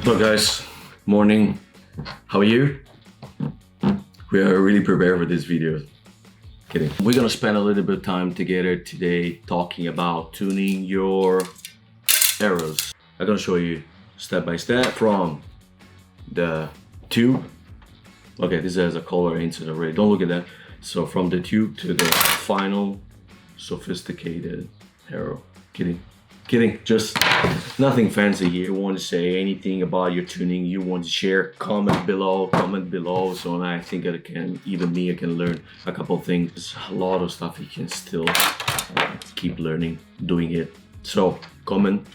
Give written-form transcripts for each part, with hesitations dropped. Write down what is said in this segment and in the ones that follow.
Hello guys, morning. How are you? We are really prepared for this video. Kidding. We're gonna spend a little bit of time together today talking about tuning your arrows. I'm gonna show you step by step from the tube. Okay, this has a color insert already. Don't look at that. So from the tube to the final sophisticated arrow. Kidding. Just nothing fancy here. You want to say anything about your tuning, you want to share, comment below. So I think I can learn a couple of things. There's a lot of stuff you can still keep learning, doing it. So comment.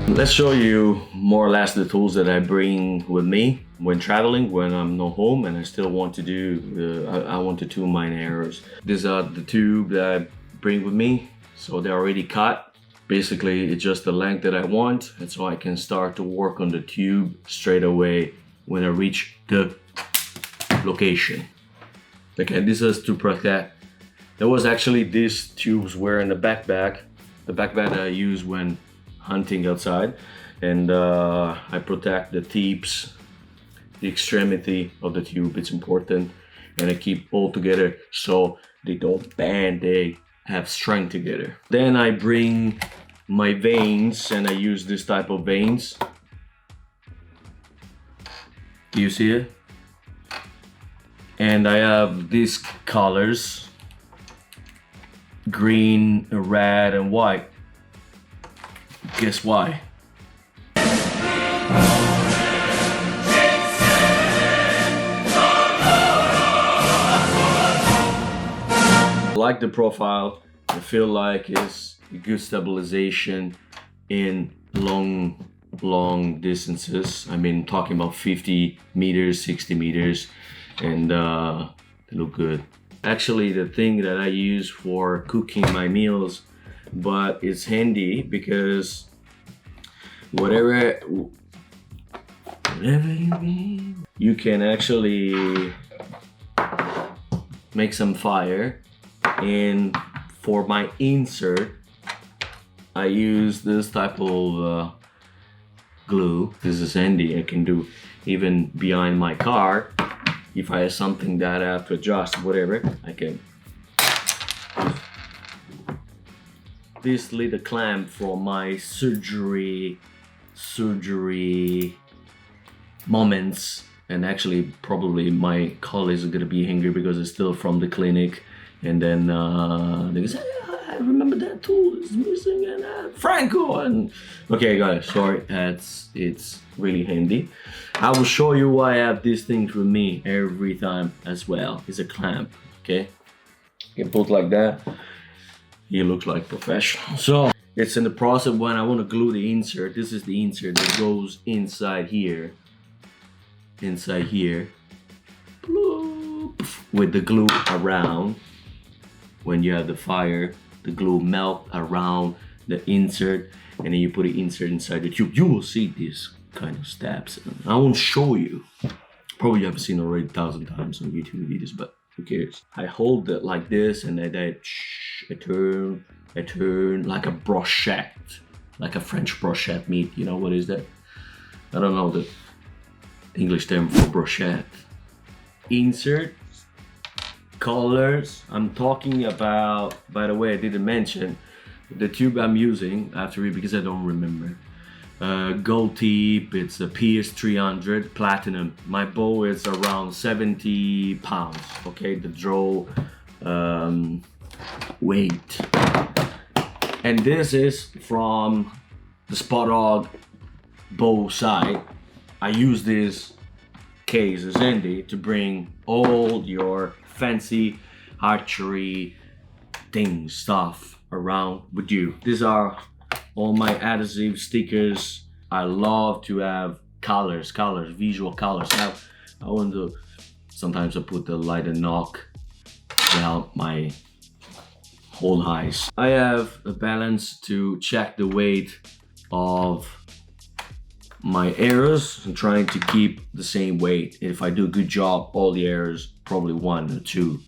Let's show you more or less the tools that I bring with me when traveling, when I'm not home and I still want to do, I want to tune my arrows. These are the tube that I bring with me. So they're already cut. Basically, it's just the length that I want. And so I can start to work on the tube straight away when I reach the location. Okay, this is to protect. There was actually these tubes were in the backpack that I use when hunting outside, and I protect the tips, the extremity of the tube. It's important, and I keep all together so they don't bend, they have strength together. Then I bring my vanes and I use this type of vanes. Do you see it? And I have these colors, green, red and white. Guess why? I like the profile. I feel like it's a good stabilization in long distances. I mean, talking about 50 meters, 60 meters, and they look good. Actually, the thing that I use for cooking my meals, but it's handy because whatever you mean, you can actually make some fire. And for my insert, I use this type of glue. This is handy. I can do even behind my car. If I have something that I have to adjust, whatever, I can. This little clamp from my surgery moments, and actually probably my colleagues are gonna be angry because it's still from the clinic, and then they say, I remember that tool is missing, and Franco, and okay guys, sorry, it's really handy. I will show you why I have these things with me every time as well. It's a clamp, okay? You can put like that. He looks like professional. So it's in the process when I want to glue the insert. This is the insert that goes inside here. Bloop, with the glue around. When you have the fire, the glue melt around the insert, and then you put the insert inside the tube. You will see these kind of steps. I won't show you. Probably you have seen already 1,000 times on YouTube videos, but who cares? I hold it like this, and then I turn like a brochette, like a French brochette meat. You know what is that? I don't know the English term for brochette. Insert, colors. I'm talking about, by the way, I didn't mention the tube I'm using after it because I don't remember. Gold tip, it's a PS300 platinum. My bow is around 70 pounds, okay, the draw weight. And this is from the Spothogg Bow Sight. I use this case as handy to bring all your fancy archery things, stuff around with you. These are all my adhesive stickers. I love to have colors, visual colors. Now, I want to, sometimes I put the light and knock down my whole eyes. I have a balance to check the weight of my arrows. I'm trying to keep the same weight. If I do a good job, all the arrows, probably 1 or 2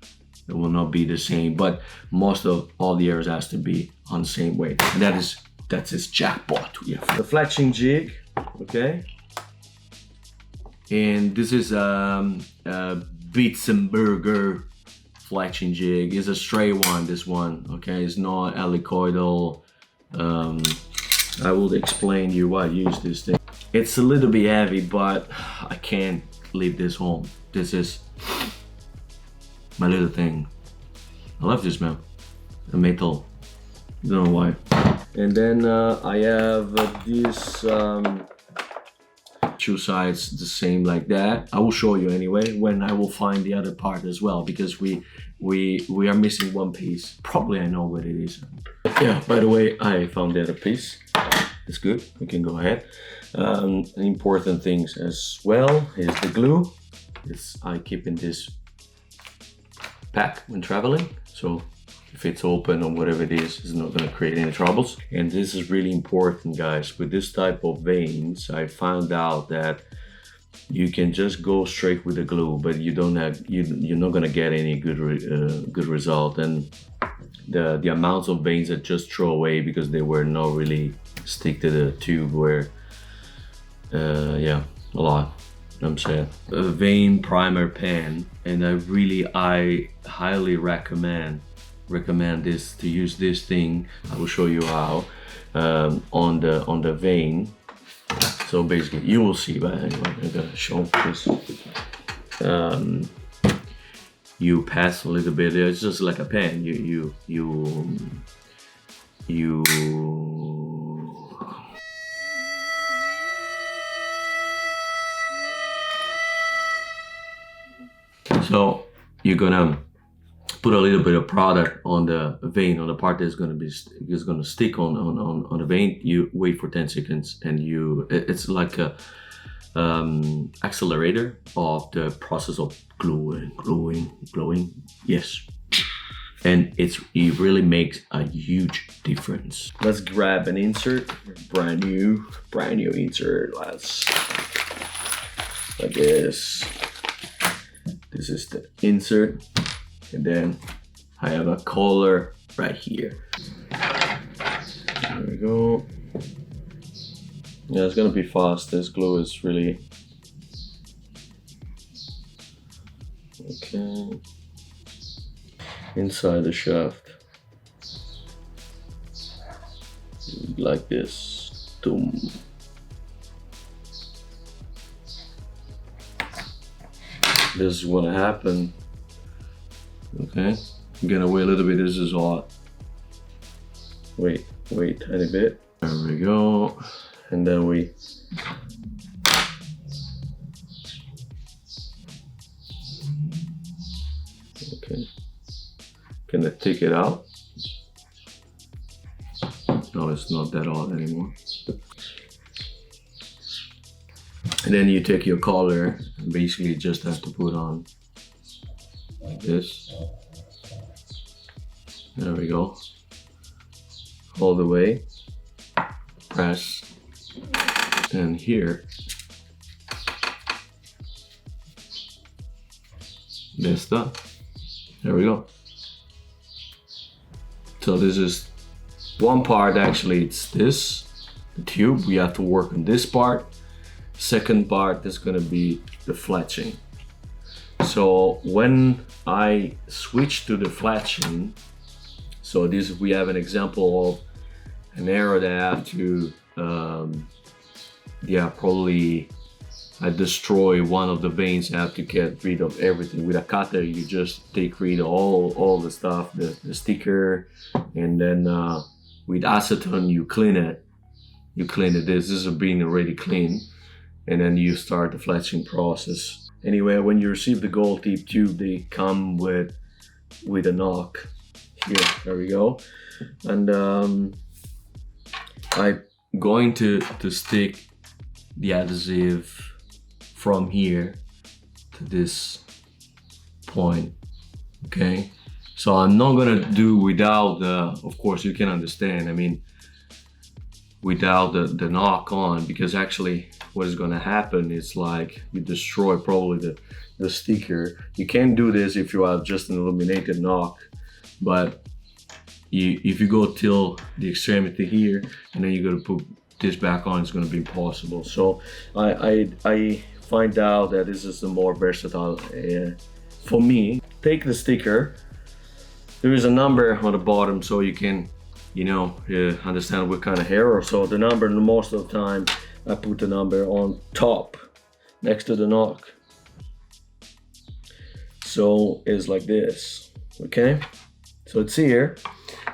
It will not be the same, but most of all the arrows has to be on the same weight. And that's his jackpot. We have the fletching jig, okay? And this is Bitzenberger fletching jig. It's a straight one, this one, okay? It's not helicoidal. I will explain you why I use this thing. It's a little bit heavy, but I can't leave this home. This is my little thing. I love this, man. The metal. Don't know why. And then I have this two sides the same like that. I will show you anyway when I will find the other part as well, because we are missing one piece. Probably I know what it is. Yeah, by the way, I found the other piece. It's good, we can go ahead. Important things as well is the glue. I keep in this pack when traveling, so if it's open or whatever it is, it's not going to create any troubles. And this is really important, guys. With this type of vanes, I found out that you can just go straight with the glue, but you're not going to get any good result. And the amounts of vanes I just throw away because they were not really stick to the tube were yeah, a lot. I'm saying a vane primer pen, and I highly recommend this, to use this thing. I will show you how on the vane. So basically you will see, but anyway, I'm gonna show this. You pass a little bit. It's just like a pen. So you're gonna put a little bit of product on the vane, on the part that's gonna stick on the vane. You wait for 10 seconds, and it's like a accelerator of the process of gluing. Yes, and it really makes a huge difference. Let's grab an insert, brand new insert. Let's like this. This is the insert, and then I have a collar right here. There we go. Yeah, it's gonna be fast. This glue is really okay. Inside the shaft, like this. Boom. This is what happened. Okay, I'm gonna wait a little bit. This is hot. Wait tiny bit. There we go. And then we okay. Gonna take it out. No, it's not that hot anymore. And then you take your collar and basically just have to put on like this. There we go. All the way. Press. And here. That's done. There we go. So this is one part, actually it's this, the tube. We have to work on this part. Second part is gonna be the fletching. So when I switch to the fletching, so this, we have an example of an arrow that I have to, yeah, probably I destroy one of the vanes. I have to get rid of everything. With a cutter, you just take rid of all the stuff, the sticker, and then with acetone you clean it. This is being already clean. And then you start the fletching process. Anyway, when you receive the gold tip tube, they come with a knock here. There we go. And I'm going to stick the adhesive from here to this point. Okay, so I'm not gonna do without the, of course you can understand, I mean, without the knock on, because actually what is going to happen is like you destroy probably the sticker. You can do this if you have just an illuminated knock, but if you go till the extremity here and then you got to put this back on, it's going to be impossible. So I find out that this is the more versatile for me. Take the sticker. There is a number on the bottom so you can, you know, understand what kind of hair. So the number, most of the time I put the number on top next to the knock. So it's like this, okay? So it's here.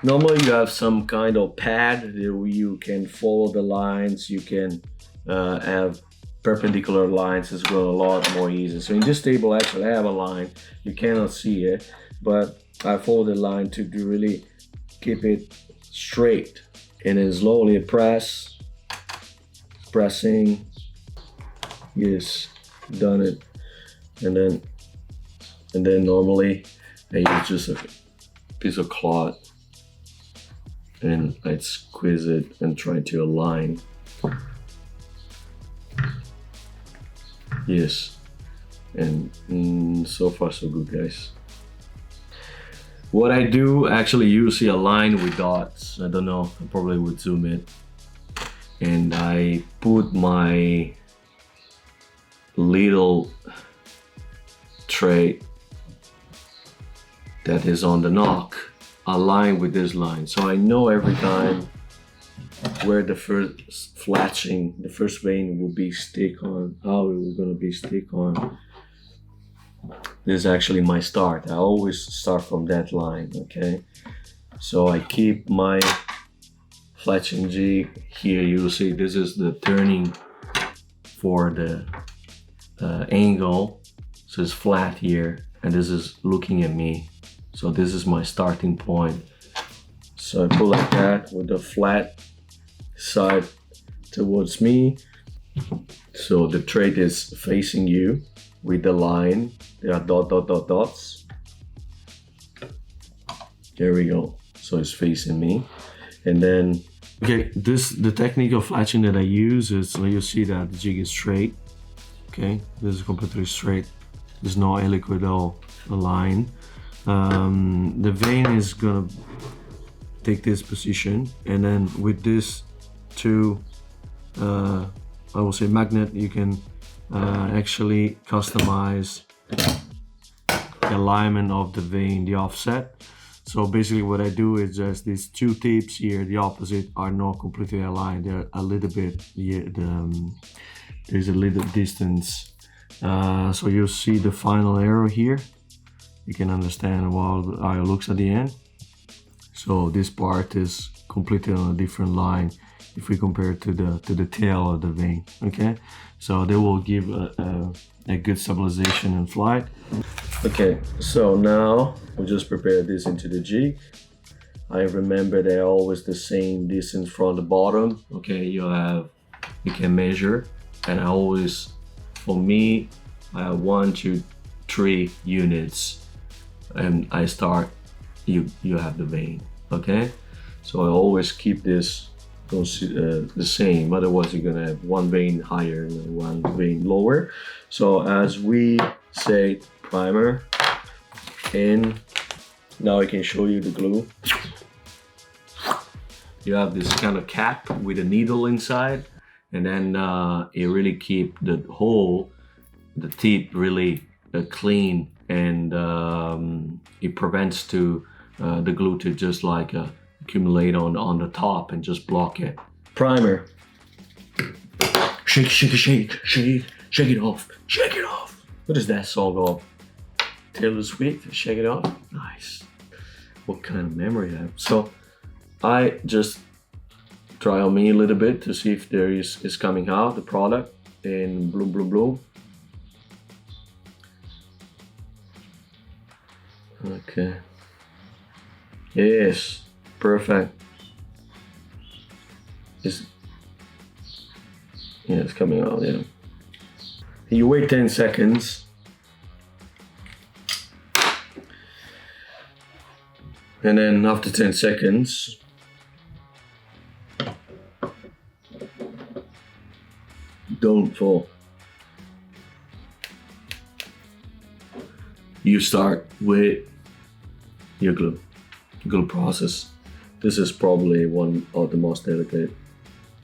Normally you have some kind of pad where you can follow the lines, you can have perpendicular lines. It's going a lot more easy. So in this table I actually have a line, you cannot see it, but I follow the line to really keep it straight, and then slowly pressing, yes, done it, and then normally I use just a piece of cloth and I'd squeeze it and try to align. Yes, and so far so good, guys. What I do, actually, you see a line with dots. I don't know, I probably would zoom it. And I put my little tray that is on the knock aligned with this line. So I know every time where the first fletching, the first vane will be stick on, how it will gonna be stick on. This is actually my start. I always start from that line, okay? So I keep my fletching jig here. You'll see this is the turning for the angle. So it's flat here, and this is looking at me. So this is my starting point. So I pull like that with the flat side towards me. So the trait is facing you with the line. There are dots. There we go. So it's facing me. And then, okay, the technique of fletching that I use is, so you see that the jig is straight. Okay, this is completely straight. There's no helicoidal line. The vane is gonna take this position, and then with this two, I will say magnet, you can actually customize the alignment of the vane, the offset. So basically what I do is just these two tips here, the opposite, are not completely aligned. They're a little bit, there's a little distance. So you see the final arrow here. You can understand how it looks at the end. So this part is completely on a different line if we compare it to the tail of the vane, okay? So they will give a good stabilization in flight. Okay, so now we just prepare this into the jig. I remember they're always the same distance from the bottom. Okay, you can measure, and I always, for me, I have 1, 2, 3 units, and I start. You have the vane. Okay, so I always keep this the same. Otherwise, you're gonna have one vane higher and one vane lower. So as we say, primer, and now I can show you the glue. You have this kind of cap with a needle inside, and then it really keep the hole, the tip really clean, and it prevents the glue to just like accumulate on the top and just block it. Primer. Shake, shake, shake, shake, shake it off, shake it off. What is that song called? Taylor Swift, shake it off. Nice. What kind of memory I have. So I just try on me a little bit to see if there is coming out the product, and bloom, bloom, bloom. Okay. Yes, perfect. It's coming out, yeah. You wait 10 seconds. And then after 10 seconds, don't fall. You start with your glue process. This is probably one of the most delicate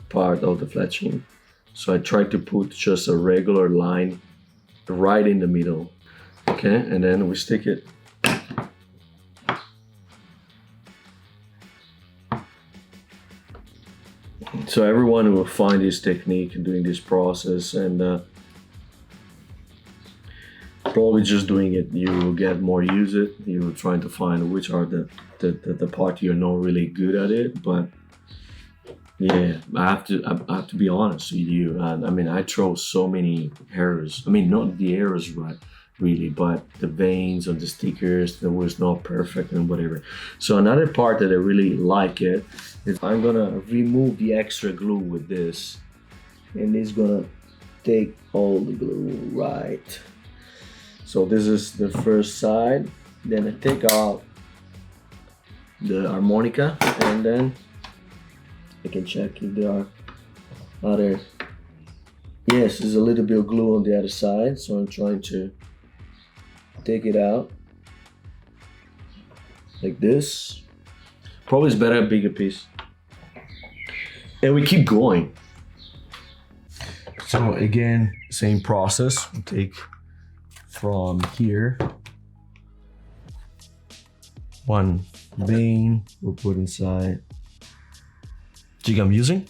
part of the fletching. So I try to put just a regular line right in the middle. Okay, and then we stick it. So everyone will find this technique doing this process, and probably just doing it, you will get more use it. You're trying to find which are the part you're not really good at it. But yeah, I have to be honest with you. And I mean, I throw so many errors. I mean, not the errors, right? Really, but the veins of the stickers that was not perfect and whatever. So another part that I really like it is I'm gonna remove the extra glue with this, and it's gonna take all the glue right. So this is the first side. Then I take out the harmonica, and then I can check if there are other. Yes, there's a little bit of glue on the other side, so I'm trying to take it out like this. Probably it's better a bigger piece. And we keep going. So again, same process. We take from here one vein, we'll put inside jig I'm using.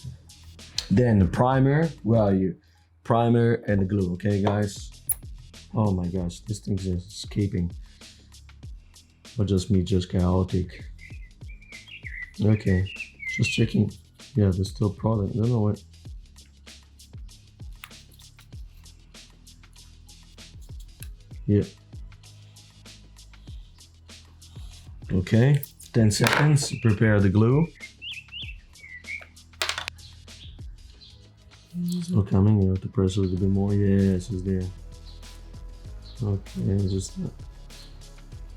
Then the primer, where are you? Primer and the glue, okay guys? Oh my gosh, this thing's escaping. Or just me, just chaotic. Okay, just checking. Yeah, there's still product. No, what? Yeah. Okay, 10 seconds, prepare the glue. It's not coming, you have to press a little bit more. Yes, it's there. Okay, just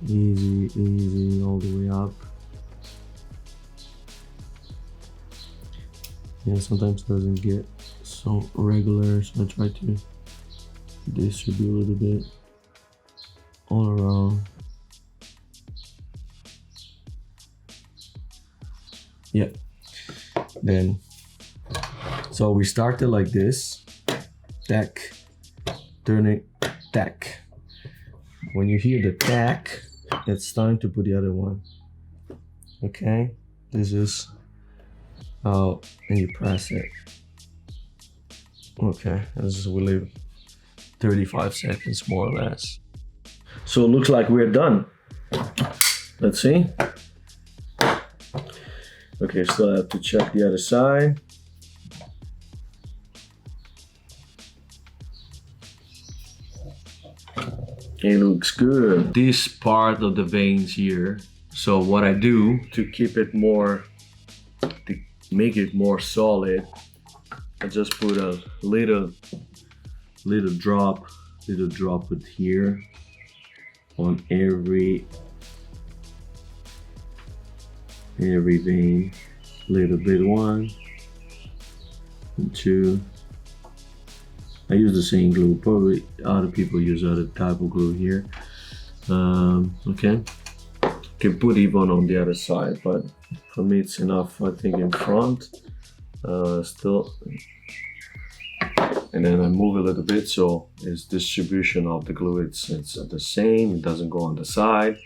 easy all the way up. Yeah, sometimes it doesn't get so regular, so I try to distribute a little bit all around. Yeah. Then, so we started like this, tack, turn it, tack. When you hear the tack, it's time to put the other one. Okay, this is how, and you press it. Okay, this is, we leave 35 seconds more or less. So it looks like we're done. Let's see. Okay, still have to check the other side. It looks good. This part of the veins here. So what I do to keep it more, to make it more solid, I just put a little drop with here on every vein. Little bit, 1 and 2. I use the same glue. Probably other people use other type of glue here. Okay, can put even on the other side, but for me it's enough. I think in front still, and then I move a little bit so its distribution of the glue it's the same. It doesn't go on the side,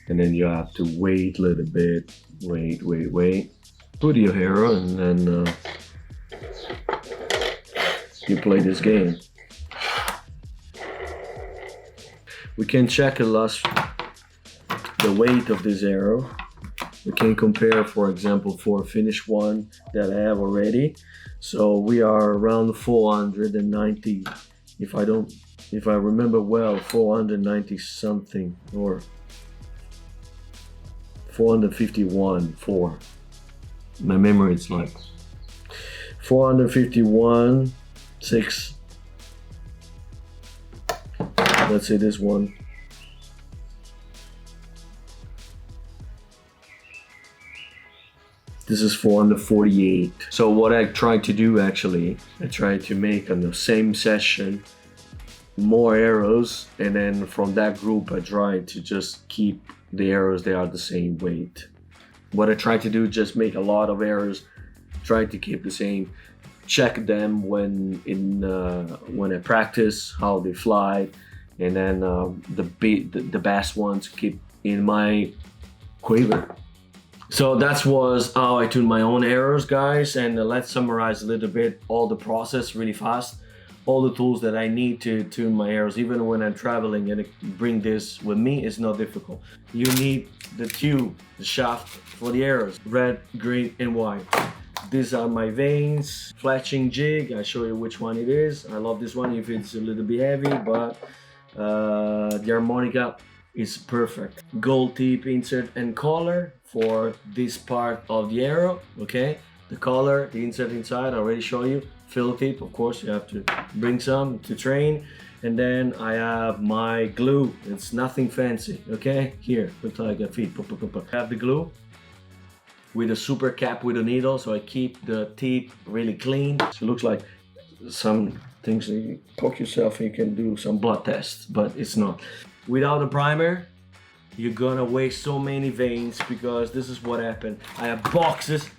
and then you have to wait a little bit. Wait. Put your arrow, and then you play this game. We can check the weight of this arrow. We can compare, for example, for a finished one that I have already. So we are around 490, if I remember well, 490 something, or 451, my memory is like 451, 6. Let's say this one. This is 448. So what I tried to do actually, I tried to make on the same session more arrows, and then from that group I try to just keep the arrows, they are the same weight. What I try to do, just make a lot of arrows, try to keep the same, check them when I practice how they fly, and then the best ones keep in my quiver. So that was how I tune my own arrows, guys, and let's summarize a little bit all the process really fast. All the tools that I need to tune my arrows, even when I'm traveling, and bring this with me is not difficult. You need the tube, the shaft for the arrows, red, green, and white. These are my vanes, fletching jig. I show you which one it is. I love this one if it's a little bit heavy, but the harmonica is perfect. Gold tip insert and collar for this part of the arrow, okay? The collar, the insert inside, I already show you. Fill tip, of course, you have to bring some to train. And then I have my glue. It's nothing fancy, okay? Here, look like a feet. I have the glue with a super cap with a needle, so I keep the tip really clean. So it looks like some things that you poke yourself and you can do some blood tests, but it's not. Without a primer, you're gonna waste so many vanes, because this is what happened. I have boxes.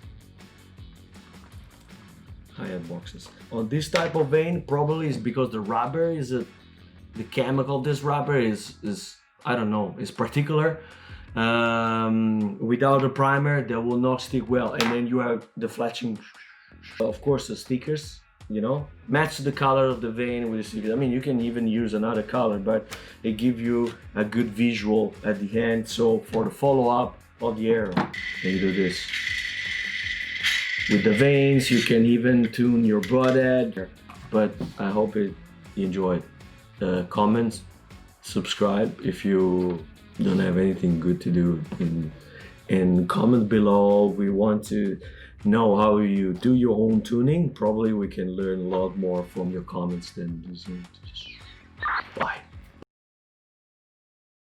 On this type of vane, probably is because the rubber is the chemical of this rubber is I don't know, is particular. Without a primer, they will not stick well. And then you have the fletching, of course, the stickers, you know, match the color of the vane with the stickers. I mean, you can even use another color, but it gives you a good visual at the end. So for the follow-up of the arrow, you do this. With the vanes, you can even tune your broadhead. But I hope you enjoyed. Comments, subscribe if you don't have anything good to do, and comment below. We want to know how you do your own tuning. Probably we can learn a lot more from your comments than just bye.